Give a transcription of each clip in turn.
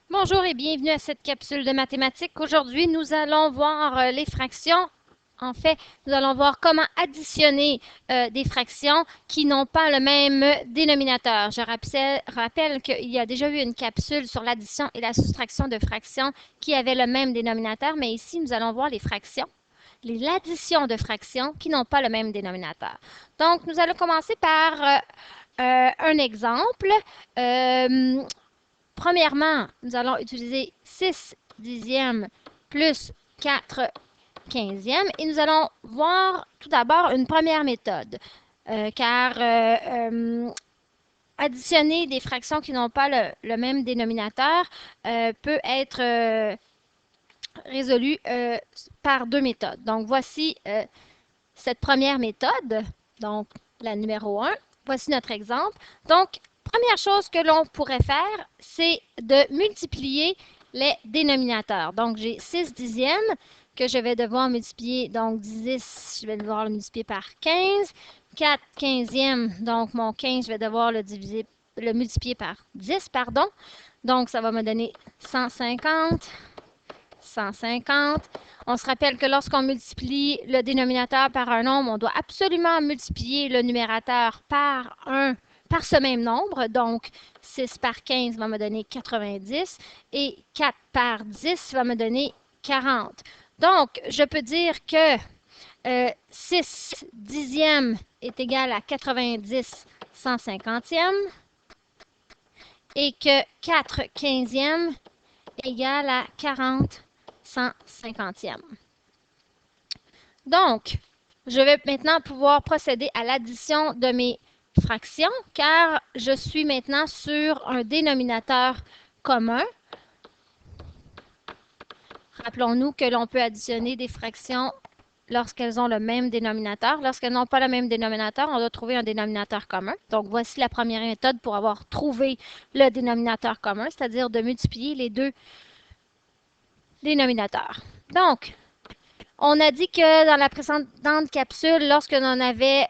Bonjour et bienvenue à cette capsule de mathématiques. Aujourd'hui, nous allons voir les fractions. En fait, nous allons voir comment additionner des fractions qui n'ont pas le même dénominateur. Je rappelle qu'il y a déjà eu une capsule sur l'addition et la soustraction de fractions qui avaient le même dénominateur, mais ici, nous allons voir les fractions, l'addition de fractions qui n'ont pas le même dénominateur. Donc, nous allons commencer par un exemple. Euh, Premièrement, nous allons utiliser 6 dixièmes plus 4 quinzièmes et nous allons voir tout d'abord une première méthode, car additionner des fractions qui n'ont pas le même dénominateur peut être résolu par deux méthodes. Donc, voici cette première méthode, donc la numéro 1. Voici notre exemple. Donc, première chose que l'on pourrait faire, c'est de multiplier les dénominateurs. Donc, j'ai 6 dixièmes que je vais devoir multiplier, donc 10, je vais devoir le multiplier par 15. 4 quinzièmes, donc mon 15, je vais devoir le multiplier par 10, pardon. Donc, ça va me donner 150. 150. On se rappelle que lorsqu'on multiplie le dénominateur par un nombre, on doit absolument multiplier le numérateur par ce même nombre. Donc, 6 par 15 va me donner 90 et 4 par 10 va me donner 40. Donc, je peux dire que 6 dixièmes est égal à 90 150e et que 4 quinzièmes est égal à 40 150e. Donc, je vais maintenant pouvoir procéder à l'addition de mes fractions car je suis maintenant sur un dénominateur commun. Rappelons-nous que l'on peut additionner des fractions lorsqu'elles ont le même dénominateur. Lorsqu'elles n'ont pas le même dénominateur, on doit trouver un dénominateur commun. Donc, voici la première méthode pour avoir trouvé le dénominateur commun, c'est-à-dire de multiplier les deux dénominateurs. Donc, on a dit que dans la précédente capsule, lorsque l'on avait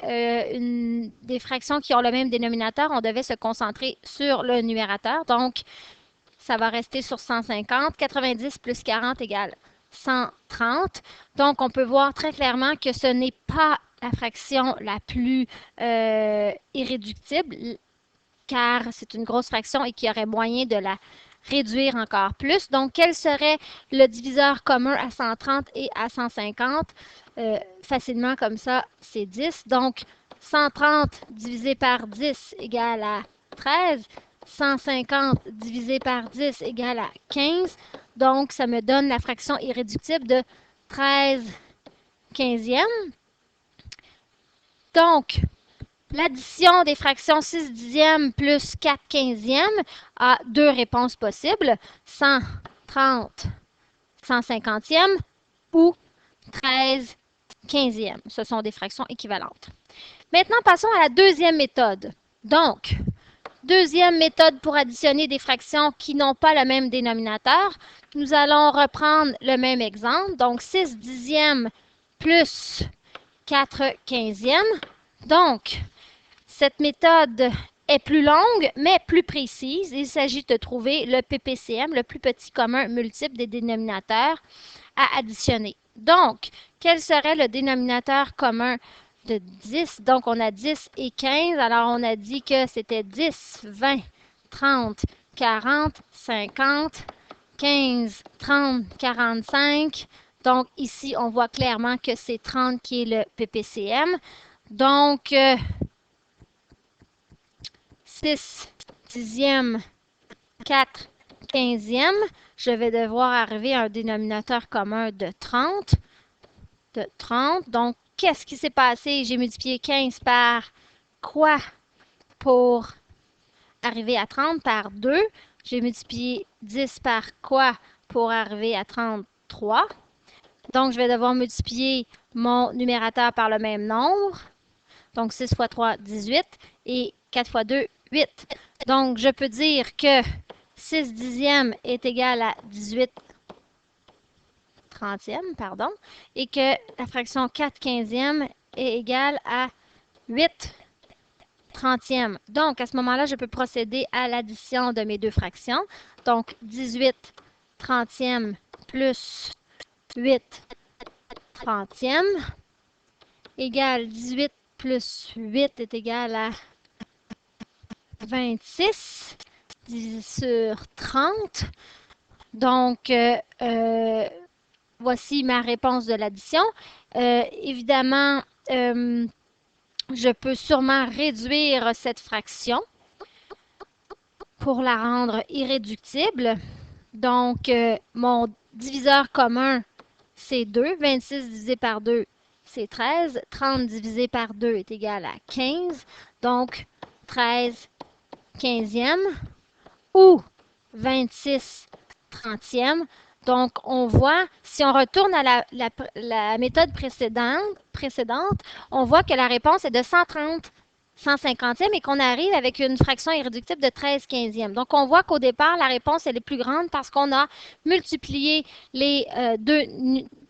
des fractions qui ont le même dénominateur, on devait se concentrer sur le numérateur. Donc, ça va rester sur 150. 90 plus 40 égale 130. Donc, on peut voir très clairement que ce n'est pas la fraction la plus irréductible, car c'est une grosse fraction et qu'il y aurait moyen de la réduire encore plus. Donc, quel serait le diviseur commun à 130 et à 150? Facilement comme ça, c'est 10. Donc, 130 divisé par 10 égale à 13. 150 divisé par 10 égale à 15. Donc, ça me donne la fraction irréductible de 13 quinzièmes. Donc, l'addition des fractions 6 dixièmes plus 4 quinzièmes a deux réponses possibles, 130 150e ou 13 quinzièmes. Ce sont des fractions équivalentes. Maintenant, passons à la deuxième méthode. Donc, deuxième méthode pour additionner des fractions qui n'ont pas le même dénominateur. Nous allons reprendre le même exemple. Donc, 6 dixièmes plus 4 quinzièmes. Donc, cette méthode est plus longue, mais plus précise. Il s'agit de trouver le PPCM, le plus petit commun multiple des dénominateurs à additionner. Donc, quel serait le dénominateur commun de 10? Donc, on a 10 et 15. Alors, on a dit que c'était 10, 20, 30, 40, 50, 15, 30, 45. Donc, ici, on voit clairement que c'est 30 qui est le PPCM. Donc, 6 dixièmes, 4 quinzièmes, je vais devoir arriver à un dénominateur commun de 30. Donc, qu'est-ce qui s'est passé? J'ai multiplié 15 par quoi pour arriver à 30? Par 2. J'ai multiplié 10 par quoi pour arriver à 33? Donc, je vais devoir multiplier mon numérateur par le même nombre. Donc, 6 fois 3, 18. Et 4 fois 2, 8. Donc, je peux dire que 6 dixièmes est égal à 18 trentièmes, pardon, et que la fraction 4 quinzièmes est égale à 8 trentièmes. Donc, à ce moment-là, je peux procéder à l'addition de mes deux fractions. Donc, 18 trentièmes plus 8 trentièmes égale 18 plus 8 est égal à 26 divisé sur 30. Donc, voici ma réponse de l'addition. Évidemment, je peux sûrement réduire cette fraction pour la rendre irréductible. Donc, mon diviseur commun, c'est 2. 26 divisé par 2, c'est 13. 30 divisé par 2 est égal à 15. Donc, 13 quinzièmes ou 26 trentièmes. Donc, on voit, si on retourne à la méthode précédente, on voit que la réponse est de 130 150e et qu'on arrive avec une fraction irréductible de 13 quinzièmes. Donc, on voit qu'au départ, la réponse elle est plus grande parce qu'on a multiplié les deux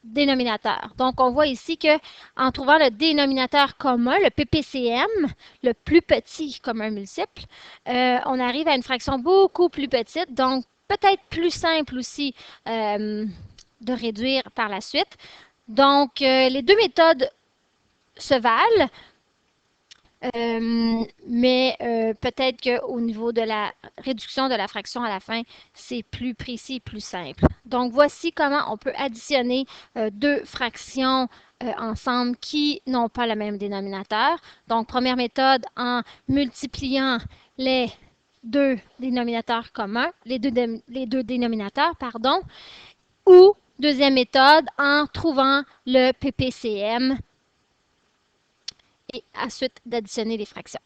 dénominateurs. Donc, on voit ici qu'en trouvant le dénominateur commun, le PPCM, le plus petit commun multiple, on arrive à une fraction beaucoup plus petite, donc peut-être plus simple aussi de réduire par la suite. Donc, les deux méthodes se valent. Mais peut-être qu'au niveau de la réduction de la fraction à la fin, c'est plus précis et plus simple. Donc, voici comment on peut additionner deux fractions ensemble qui n'ont pas le même dénominateur. Donc, première méthode en multipliant les deux dénominateurs communs, les deux dénominateurs, pardon, ou deuxième méthode en trouvant le PPCM et ensuite d'additionner les fractions.